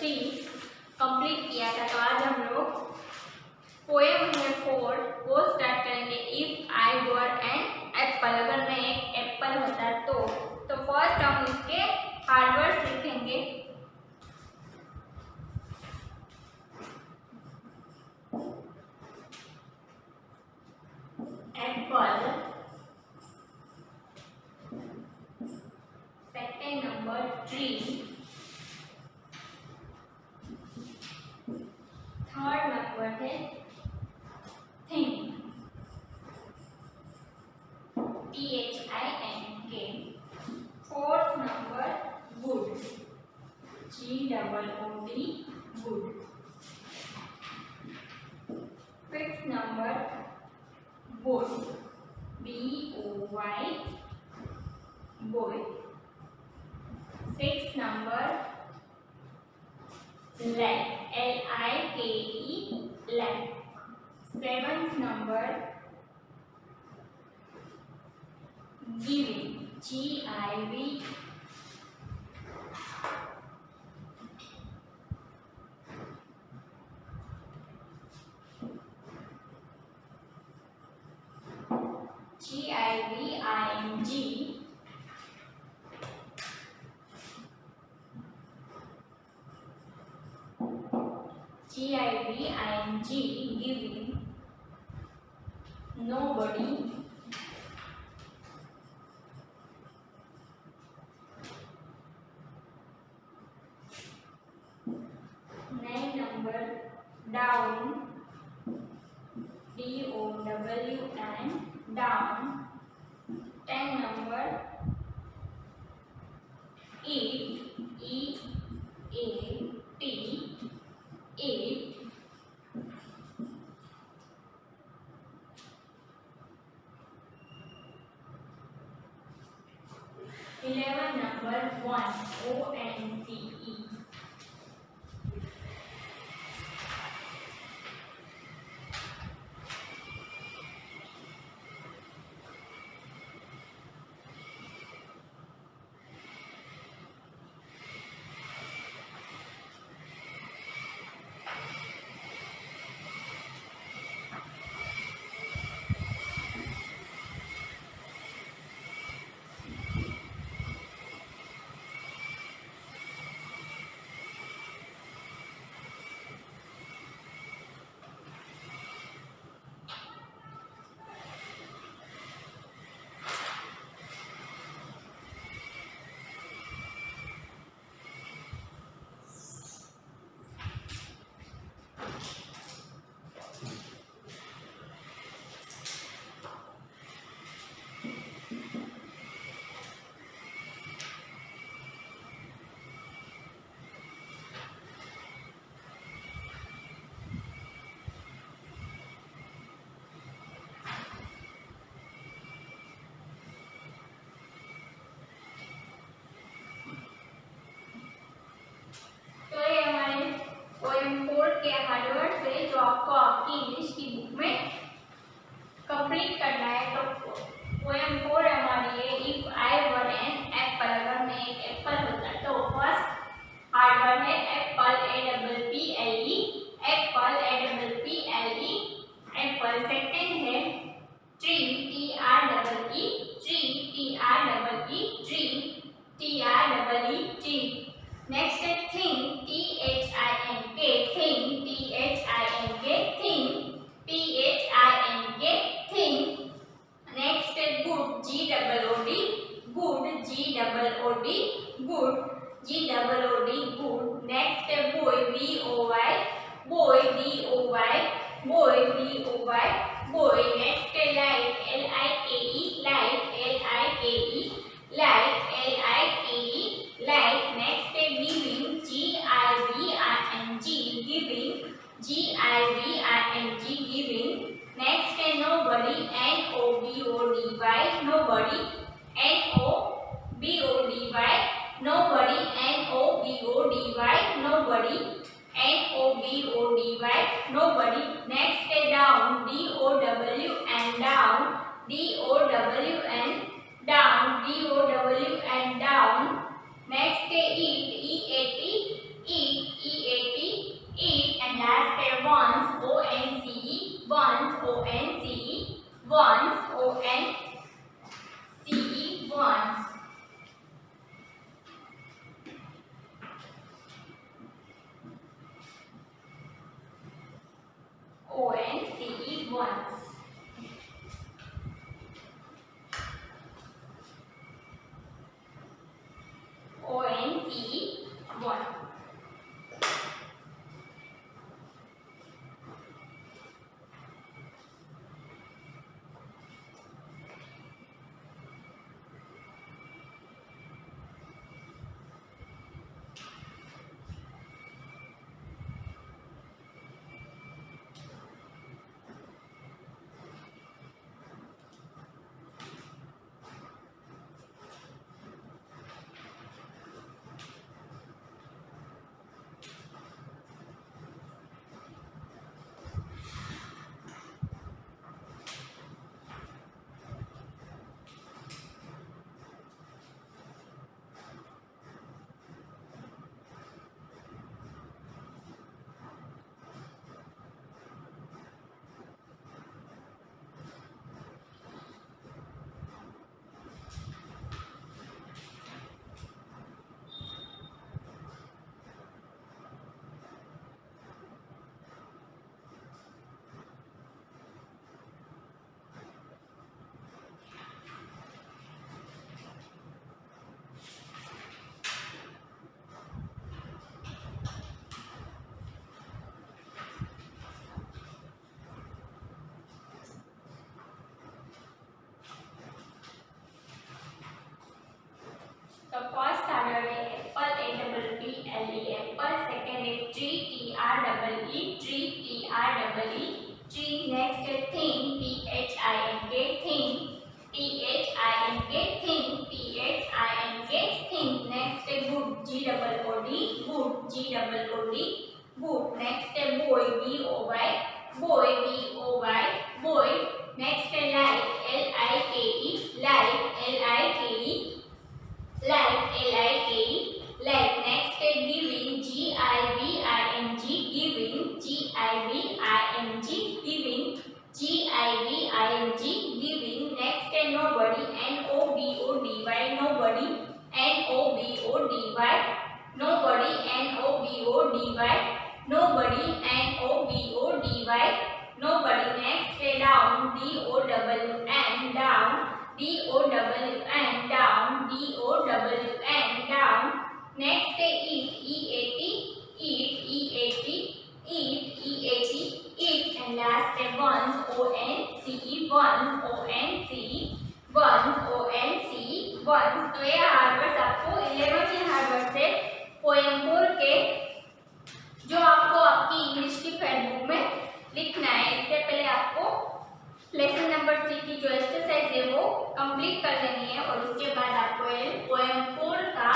3 complete किया था। तो आज हम लोग पोएम है 4 वो स्टार्ट करेंगे। If I were an apple, अगर मैं एक एप्पल होता तो फर्स्ट हम इसके हार्ड वर्ड्स लिखेंगे। Apple, second number tree, third number है think, THINK, fourth number good, GOOD, good, fifth number boy, BOY, boy, sixth number like, LIKE, like, seventh number giving, GIV, GIVING, giving, nobody, nine number down, DOWN, down, 10 number eat, EAT, eat, 11 number 1, ONCE. के Harvard से जो आपको आपकी English की book में complete करना है। तो पोएम 4 हमारी है if I were an apple, अगर मैं एक एप्पल होता तो फर्स्ट हार्डवर्ड है apple, APPLE, apple, APPLE, apple. Second है tree, TREE, tree, TREE, tree, TREE, tree. Next है think, THINK, think, THINK, THINK, think. Next है good, GOOD, good, GOOD, good, GOOD, good. Next है boy, BOY, boy, BOY, boy, BOY, boy. Next है like, LIKE, like, LIKE, like, LIKE, like. Next है giving, GIVING, GIVING, giving. Next है nobody, NOBODY, nobody, NOBODY, nobody, NOBODY, nobody, NOBODY, nobody. Next है down, DOWN, down, DOWN, down, DOWN, down. Next है eat, EAT, eat, once. ONCE one. The first standard is apple, APPLE, apple. Second is tree, TREE, tree, TREE, tree. Next is thing, THINK, thing, THINK, thing, THINK, thing. Next is good, GOOD, good, GOOD, good. Next is boy, BOY, boy, BOY, boy. Next is like, LIKE, like, LIKE. Like, LIKE, like. Next is giving, GIVING, giving, GIVING, giving, GIVING, giving. Next is nobody, NOBODY, nobody, NOBODY, nobody, NOBODY, nobody, NOBODY, nobody. Next is down, DOWN, down, DOWN, down, DOWN, down. Next is eat, eat. And last is once, ONCE, once, once. तो ये Harvard's आपको 11 के Harvard से poem 4 के जो आपको आपकी English की फेयर बुक में लिखना है। इससे पहले आपको लेसन नंबर 3 की जो एक्सरसाइज है वो कंप्लीट कर लेनी है और उसके बाद आपको पोएम 4 का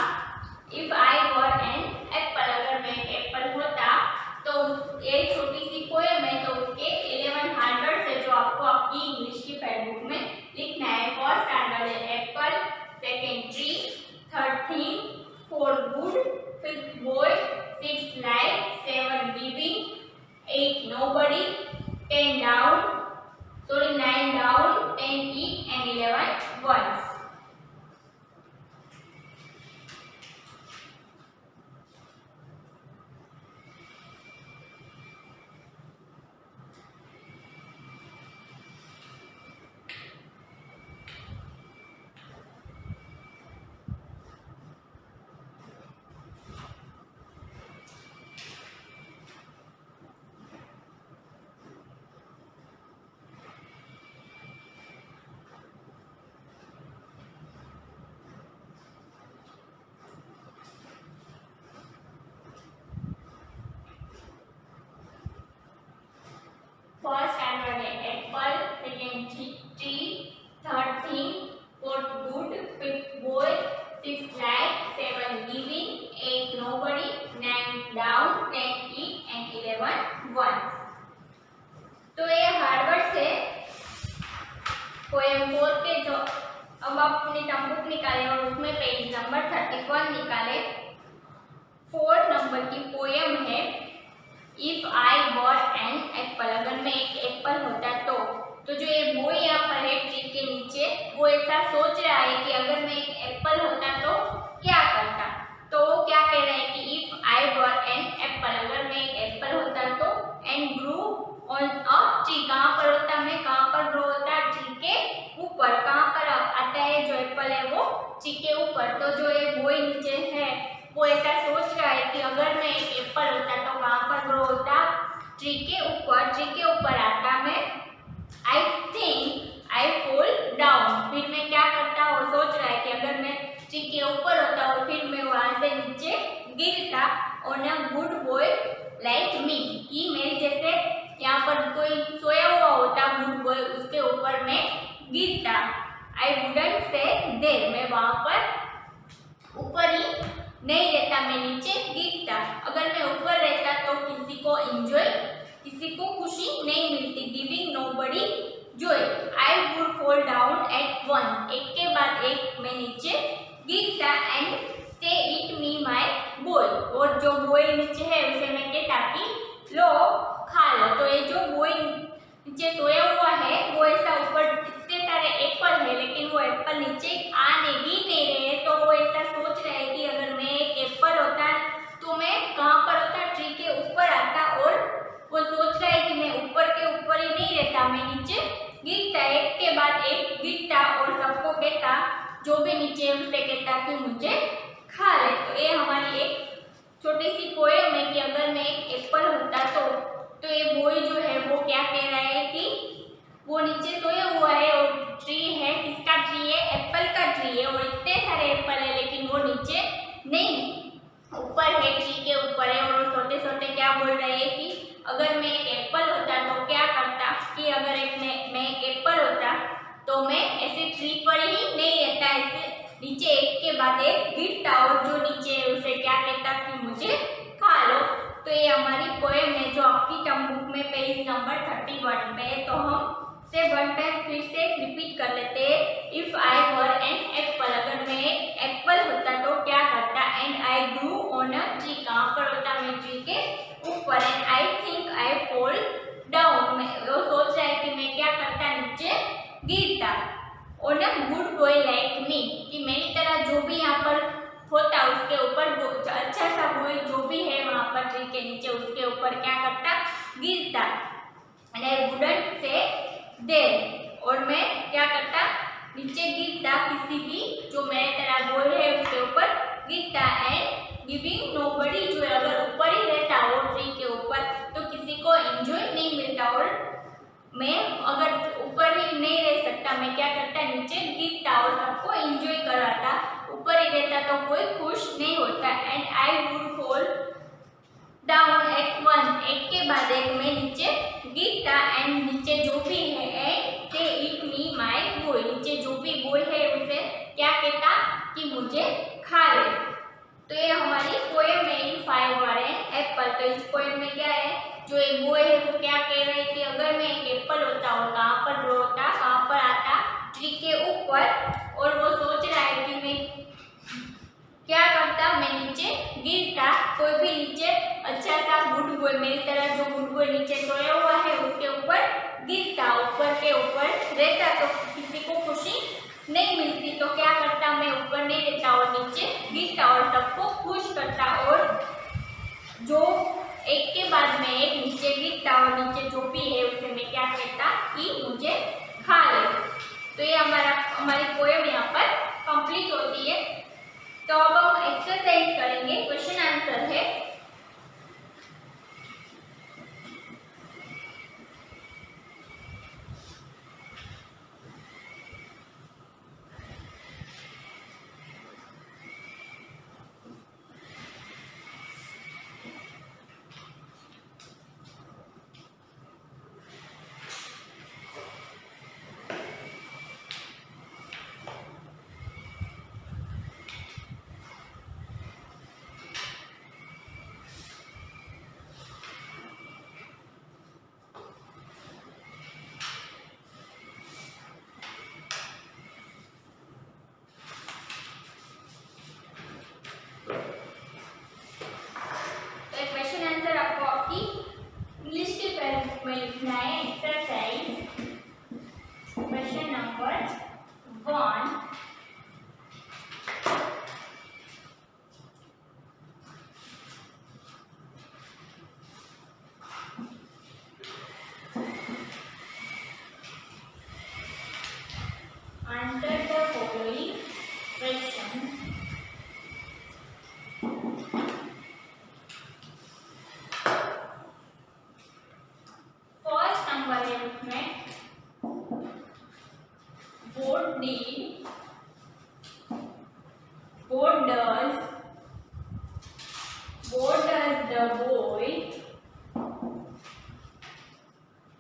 if I were an apple, अगर मैं एक एप्पल होता, तो ये छोटी सी पोएम है तो उसके 11 हार्वर्ड से जो आपको आपकी इंग्लिश की फेयर बुक में लिखना है। फर्स्ट स्टैंडर्ड है Apple, second tree, third thing, fourth good, fifth boy, sixth like, seven giving, 8 nobody, 10 down, 9 down, 10 eat and 11 once. First standard है apple, second tree, third thing, fourth good, fifth boy, sixth like, 7 giving, 8 nobody, 9 down, 10 eat and 11 once. तो ये Harvard से poem 4 के जो अब आप अपनी term book निकालें और उसमें पेज नंबर 31 निकाले। 4 नंबर की पोएम है if I were an apple, अगर मैं एक एप्पल होता तो जो ये बॉय यहाँ पर है ट्री के नीचे, वो ऐसा सोच रहा है कि अगर मैं एक एप्पल होता तो क्या करता। तो वो क्या कह रहा है कि if I were an apple, अगर मैं एक एप्पल होता तो, and Guru on a tree, कहाँ पर होता ट्री के ऊपर। तो जो ये बॉय नीचे है वो ऐसा सोच रहा है कि अगर मैं एक एप्पल होता तो कहाँ पर ग्रो होता, ट्री के ऊपर। ट्री के ऊपर आता मैं, आई थिंक आई फॉल डाउन। फिर मैं क्या करता, वो सोच रहा है कि अगर मैं ट्री के ऊपर होता और फिर मैं वहां से नीचे गिरता, on a good boy like me, कि मेरे जैसे यहाँ पर कोई सोया हुआ होता गुड बॉय, उसके ऊपर मैं गिरता। आई वुडंट से देयर, मैं वहां पर ऊपर ही नहीं रहता, मैं नीचे गिरता। अगर मैं ऊपर रहता तो किसी को एंजॉय, किसी को खुशी नहीं मिलती, giving nobody joy. I would fall down at one, एक के बाद एक मैं नीचे गिरता। एंड से इट मी माय बॉय, और जो बॉय नीचे है उसे मैं कहता कि लो खा लो। तो ये जो बॉय नीचे सोया हुआ है वो ऐसा, ऊपर इतने सारे एप्पल है लेकिन वो एप्पल नीचे आने भी नहीं रहे। तो वो ऐसा सोच रहे हैं कि अगर मैं एक एप्पल होता तो मैं कहाँ पर होता, ट्री के ऊपर आता। और वो सोच रहा है कि मैं ऊपर के ऊपर ही नहीं रहता, मैं नीचे गिरता, एक के बाद एक गिरता और सबको कहता, जो भी नीचे उसे कहता कि मुझे खा ले। तो ये हमारी एक छोटी सी पोएम है कि अगर मैं एक एप्पल होता तो ये बॉय जो है वो क्या कह रहा है कि वो नीचे सोया हुआ है और ट्री है, किसका ट्री है, एप्पल का ट्री है, और इतने सारे एप्पल है लेकिन वो नीचे नहीं, ऊपर है, ट्री के ऊपर है। और छोटे छोटे क्या बोल रहे हैं कि अगर मैं एक एप्पल होता तो क्या करता, कि अगर मैं एक एप्पल होता तो मैं ऐसे ट्री पर ही नहीं रहता, ऐसे नीचे एक के बाद एक गिरता, और जो नीचे है उसे क्या कहता कि मुझे खा लो। तो ये हमारी पोएम है जो आपकी टर्म बुक में पेज नंबर 31 पे है। तो हम से वन टाइम फिर से रिपीट कर लेते हैं। If I were an apple, अगर मैं एक एप्पल होता तो क्या करता। And I grew on a tree, कहाँ पर होता, मैं ट्री के ऊपर। And I think I fall down, मैं वो सोच रहा है कि मैं क्या करता, नीचे गिरता। On a good boy like me, कि मेरी तरह जो भी यहाँ पर होता उसके ऊपर, अच्छा सा बॉय जो भी है वहाँ पर ट्री के नीचे, उसके ऊपर क्या करता, गिरता। And I wouldn't say there, और मैं क्या करता, नीचे गिरता, किसी भी जो मेरे तरह बॉय है उसके ऊपर गिरता। एंड गिविंग नोबडी जो, अगर ऊपर ही रहता वो ट्री के ऊपर तो किसी को एंजॉय नहीं मिलता, और मैं अगर ऊपर ही नहीं रह सकता, मैं क्या करता, नीचे गिरता और सबको एंजॉय कराता। ऊपर ही रहता तो कोई खुश नहीं होता। And I would fall down at one, एक के बाद एक मैं नीचे गिरता। एंड नीचे जो भी है, एंड से इट मी माय बॉय, नीचे जो भी बॉय है उसे क्या कहता कि मुझे खा ले। तो ये हमारी पोएम है if I were an apple. तो इस पोएम में क्या है, जो एक बॉय है वो क्या कह रहे हैं कि अगर मैं एक एप्पल होता और कहाँ पर ग्रो होता, कहाँ पर आता, ट्री के ऊपर। और वो सोच रहा है कि मैं क्या करता, मैं नीचे गिरता। कोई भी नीचे अच्छा सा गुड बॉय, मेरी तरह जो गुड बॉय नीचे सोया हुआ है उसके ऊपर गिरता, ऊपर के ऊपर रहता तो किसी को खुशी नहीं मिलती। तो क्या करता, मैं ऊपर नहीं रहता और नीचे गिरता और सबको खुश करता। और जो एक के बाद में एक नीचे गिरता और नीचे जो भी है उसे मैं क्या कहता कि मुझे खा ले। तो ये हमारी पोएम यहाँ पर कंप्लीट होती है। तो अब हम एक्सरसाइज करेंगे, क्वेश्चन आंसर है।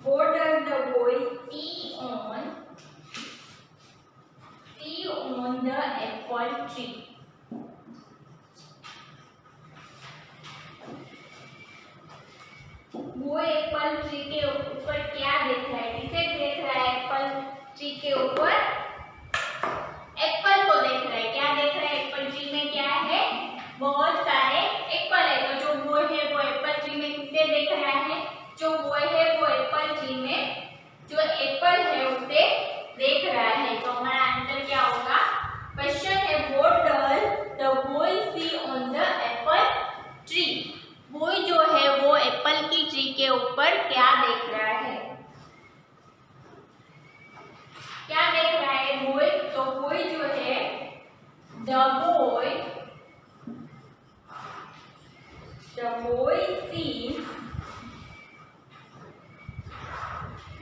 what does the boy see on the apple tree? वो एप्पल ट्री के ऊपर क्या देख रहा है? किसे देख रहा है? एप्पल ट्री के ऊपर एप्पल को देख रहा है। क्या देख रहा है? एप्पल ट्री में क्या है? बहुत सारे एप्पल है। तो जो बॉय है वो एप्पल ट्री में किसे देख रहा है? जो बॉय है वो एप्पल ट्री में जो एप्पल है उसे देख रहा है। तो हमारा आंसर क्या होगा? क्वेश्चन है what does the boy see on the apple tree? Boy जो है वो एप्पल की ट्री के ऊपर क्या देख रहा है? क्या देख रहा है बॉय? तो बॉय जो है the boy sees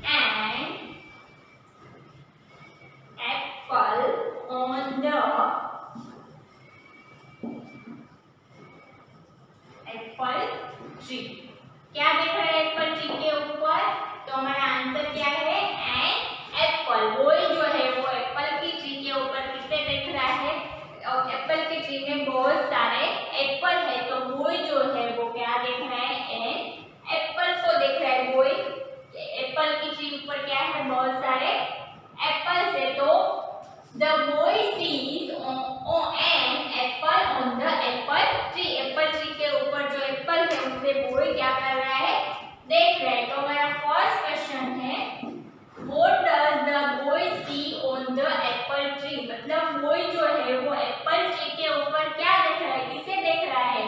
an apple on the Apple tree. क्या देख रहा है एप्पल ट्री के ऊपर? तो हमारा आंसर क्या है? An apple. बॉय जो है वो एप्पल की ट्री के ऊपर किसे देख रहा है? और एप्पल की ट्री में बहुत सारे एप्पल है। तो बॉय जो है वो क्या देख रहा है? एन एप्पल को देख रहा है। बॉय एप्पल की ट्री ऊपर क्या है? बहुत सारे एप्पल है। तो the boy sees an apple on the apple tree. Apple tree के ऊपर जो एप्पल है उसे बॉय क्या कर रहा है? देख रहा है। तो हमारा फर्स्ट क्वेश्चन है what does the boy see on the apple tree? मतलब बॉय जो है वो एप्पल ट्री के ऊपर क्या देख रहा है? किसे देख रहा है?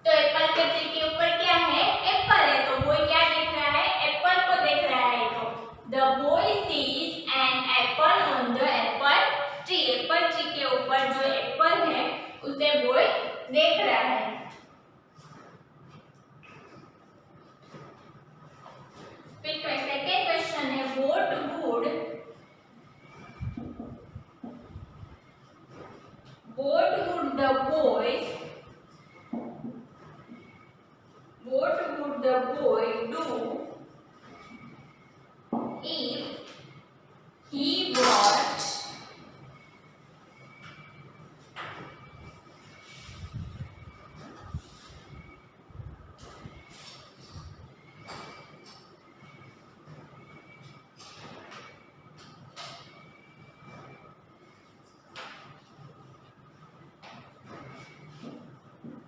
तो एप्पल के ट्री के ऊपर क्या है? एप्पल है। तो बॉय क्या देख रहा है? एप्पल को देख रहा है। तो the boy sees an apple on the apple tree. Apple tree के ऊपर जो एप्पल है उसे बॉय देख रहा है। फिर सेकंड क्वेश्चन है what would the boy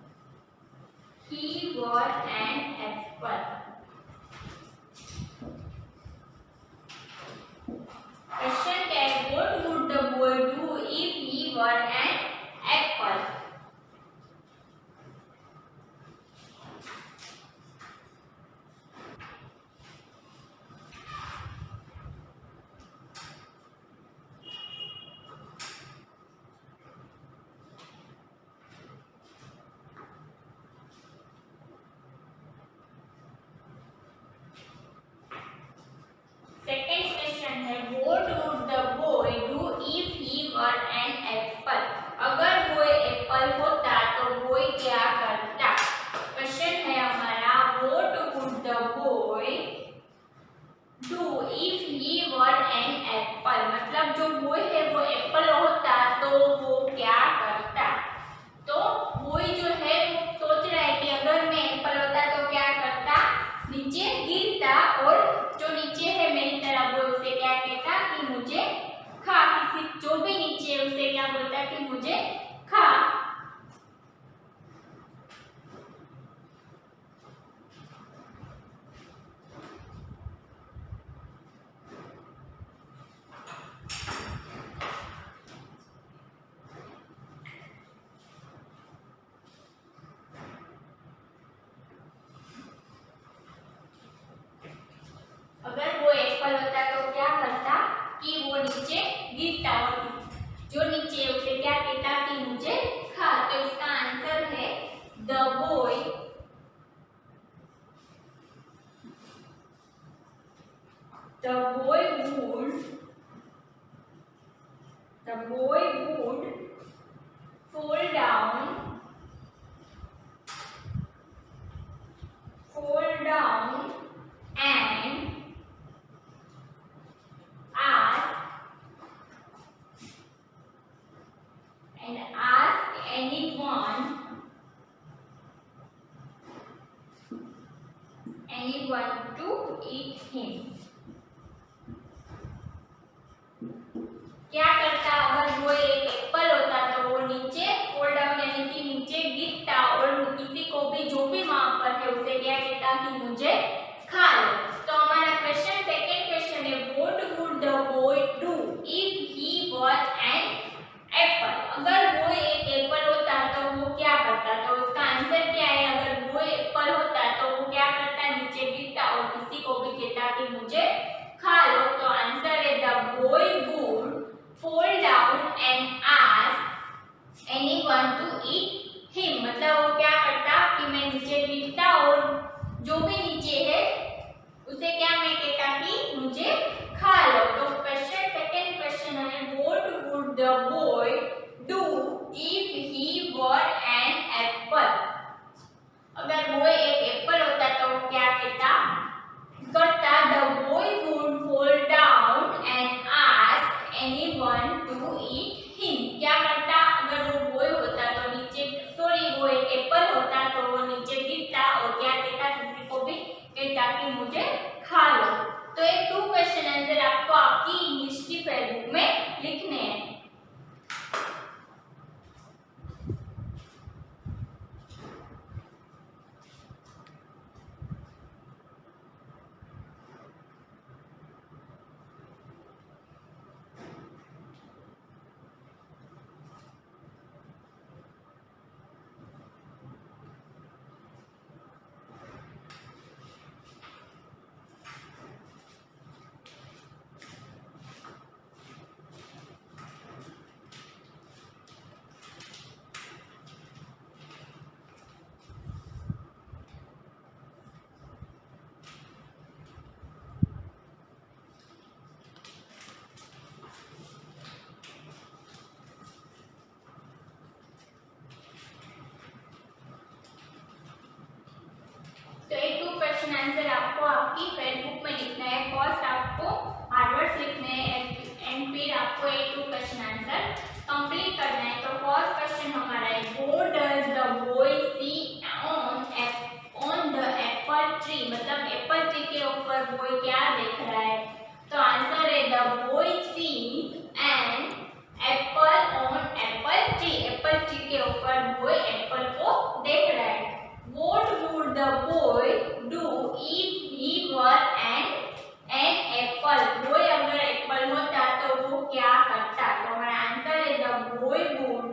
do if he were an apple? Question क्या है? What would the boy do if he were an apple? Second question है what would the boy do if he were an apple? अगर वो Apple होता तो boy क्या करता? Question है हमारा what would the boy do if he were an apple? मतलब जो boy है वो एप्पल होता तो वो क्या करता? तो boy जो है वो सोच रहा है कि अगर मैं एप्पल होता तो क्या करता? नीचे गिरता और जो नीचे है मेरी तरह वो उसे क्या कहता कि मुझे खा। किसी जो भी नीचे है उसे क्या बोलता कि मुझे खा। अगर वो एप्पल होता तो क्या करता कि वो नीचे गिरता और जो नीचे उसे क्या कहता कि मुझे खा। तो इसका आंसर है the boy would fall down and ask anyone to eat him. क्या करता, अगर वो एक एप्पल होता तो वो नीचे फोल डाउन यानी कि नीचे गिरता और किसी को भी जो भी वहां पर है उसे क्या कहता कि मुझे खा लो। तो हमारा क्वेश्चन सेकंड क्वेश्चन है what would the boy do if he were an apple. अगर वो एक एप्पल होता तो वो क्या करता, तो उसका आंसर क्या है, अगर वो एप्पल होता तो वो क्या करता, नीचे गिरता और किसी को भी कहता कि मुझे खा लो। तो आंसर है the boy would fall down and ask anyone to eat him। मतलब वो क्या करता कि मैं नीचे गिरता और जो भी नीचे है उसे क्या मैं कहता कि मुझे खा लो। तो क्वेश्चन सेकंड क्वेश्चन है what would the boy do if he were an apple. अगर वो एक एप्पल होता तो वो क्या कहता करता, the boy would fall down and ask anyone to eat him। क्या करता, अगर वो बॉय होता तो नीचे वो एक एप्पल होता तो वो नीचे गिरता और क्या कहता, किसी को भी कहता कि मुझे खा लो। तो ये 2 क्वेश्चन आंसर आपको आपकी इंग्लिश की फेयर बुक में लिखने हैं। तो ये 2 क्वेश्चन आंसर आपको आपकी फेयर बुक में लिखना है। फर्स्ट आपको हार्वर्ड्स लिखने हैं एंड फिर आपको ये 2 क्वेश्चन आंसर कंप्लीट करना है। तो फर्स्ट क्वेश्चन हमारा है what does the boy see on the apple tree. मतलब एप्पल ट्री के ऊपर बॉय क्या देख रहा है, तो आंसर है the boy sees an apple on apple tree. Apple tree के ऊपर बॉय एप्पल को देख रहा है। What would the boy do if he were an apple? Boy अगर एप्पल होता तो वो क्या करता, तो हमारा आंसर है the boy would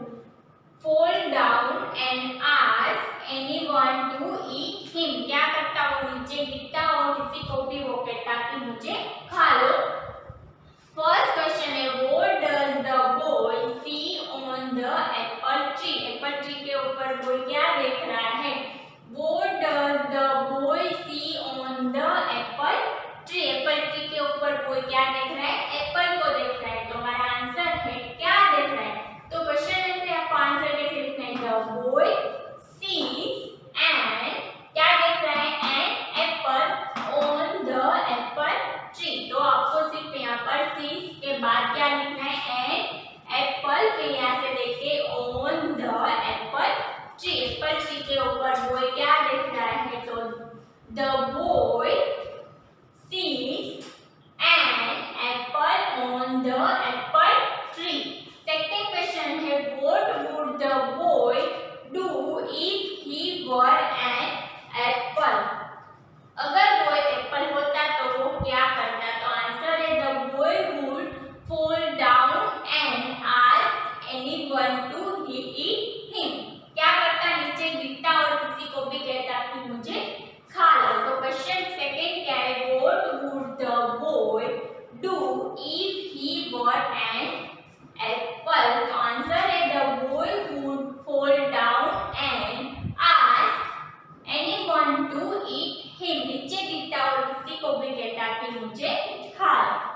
fall down and ask anyone to eat him। क्या करता, वो नीचे गिरता और किसी को भी वो कहता कि मुझे खा लो। फर्स्ट क्वेश्चन है what does the boy see on the apple tree। Apple tree के ऊपर boy क्या देख रहा है, What does the boy see on the apple tree? Apple tree के ऊपर boy क्या देख रहा है, एप्पल को देख रहा है। तो हमारा आंसर है क्या देख रहा है, तो क्वेश्चन में से आपको आंसर कैसे लिखना है, the boy sees and क्या देख रहा है, an apple on the apple tree। तो आपको सिर्फ यहाँ पर sees के बाद क्या लिखना है, an apple, फिर यहाँ से देखिए on the apple tree. Apple tree के ऊपर बॉय क्या देख रहा है, तो the boy sees an apple on the apple tree. Second question है what would the boy do if he were an apple. अगर बॉय एप्पल होता तो वो क्या करता, तो आंसर है the boy would fall down and ask anyone to eat him. क्या करता, नीचे गिरता और किसी को भी कहता कि मुझे खा लो। तो क्वेश्चन सेकंड क्या है what would the boy do if he were an apple. तो आंसर है the boy would fall down and ask anyone to eat him. नीचे गिरता और किसी को भी कहता कि मुझे खा लो।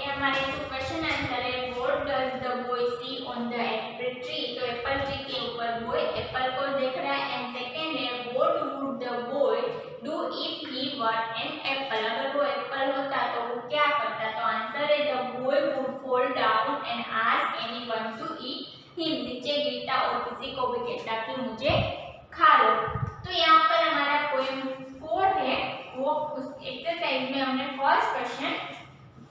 हमारे जो क्वेश्चन आंसर है, what does the boy see on the apple tree. तो एप्पल ट्री के ऊपर बॉय एप्पल को देख रहा है। एंड सेकंड है, what would the boy do if he were an apple. अगर वो एप्पल होता तो वो क्या करता। तो आंसर है, the boy would fall down and ask anyone to eat him. नीचे गिरता और किसी को भी कहता कि मुझे खा लो। तो यहाँ पर हमारा पोएम 4 है, वो उस एक्सरसाइज में हमने फर्स्ट क्वेश्चन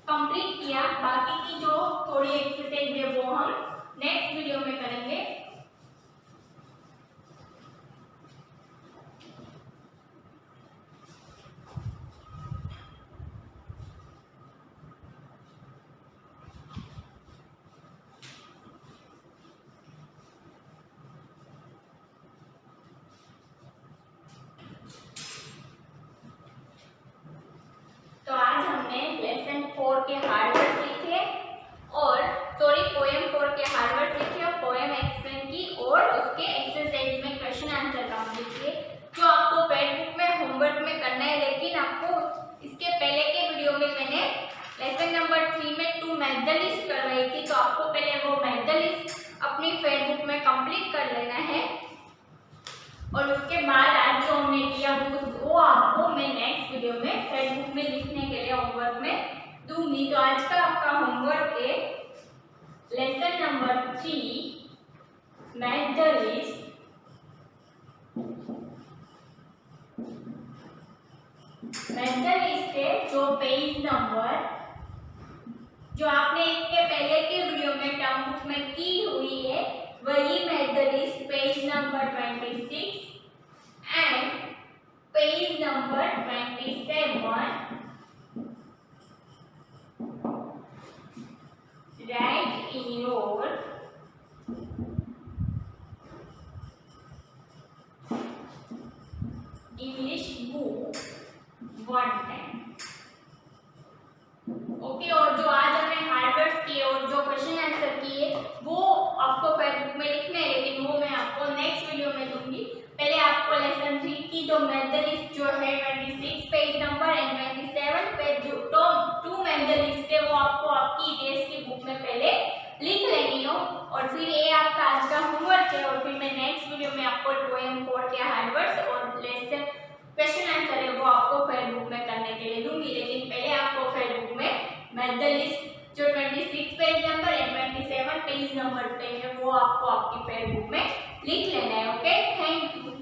कंप्लीट किया। बाकी की जो थोड़ी एक्सरसाइज है वो हम नेक्स्ट वीडियो में करेंगे। तो आज हमने लेसन 4 के हार्ड वर्ड लिखे और पोएम 4 के हार्ड वर्ड लिखे और पोएम एक्सप्लेन की और उसके एक्सरसाइज में क्वेश्चन आंसर कंप्लीट किए, जो आपको फेसबुक में होमवर्क में करना है। लेकिन आपको इसके पहले के वीडियो में मैंने लेसन नंबर 3 में 2 मैथ द लिस्ट करवाई थी, तो आपको पहले वो मैथ द लिस्ट अपनी फेसबुक में कंप्लीट कर लेना है और उसके बाद आज जो हमने किया वो आपको मैं नेक्स्ट वीडियो में फेसबुक में लिखने के लिए होमवर्क में दूंगी। तो आज का आपका होमवर्क है lesson number 3 math the list. Math the list है जो पेज नंबर जो आपने इसके पहले के वीडियो में टर्म बुक में की हुई है, वही math the list page number 26 and page number 27 write in your English book one time। Okay, और जो आज हमने हार्ड वर्ड्स किए और जो क्वेश्चन आंसर किए वो आपको फेसबुक में लिखना है, लेकिन वो मैं आपको नेक्स्ट वीडियो में दूंगी। पहले आपको लेसन 3 की जो मैथ द लिस्ट जो है 26 पेज नंबर एंड 27 पेज जो 2 मैथ द लिस्ट है वो आपको आपकी ईटीएस की बुक में पहले लिख लेनी हो। और फिर ये आपका आज का होमवर्क है और फिर मैं नेक्स्ट वीडियो में आपको पोएम 4 के हार्ड वर्ड्स और लेसन क्वेश्चन आंसर है वो आपको फेसबुक में करने के लिए दूंगी। लेकिन पहले आपको फेसबुक में मैथ द लिस्ट जो 26 page number and 27 page number पे है वो आपको आपकी फेसबुक में लिख लेना है। Okay, thank you.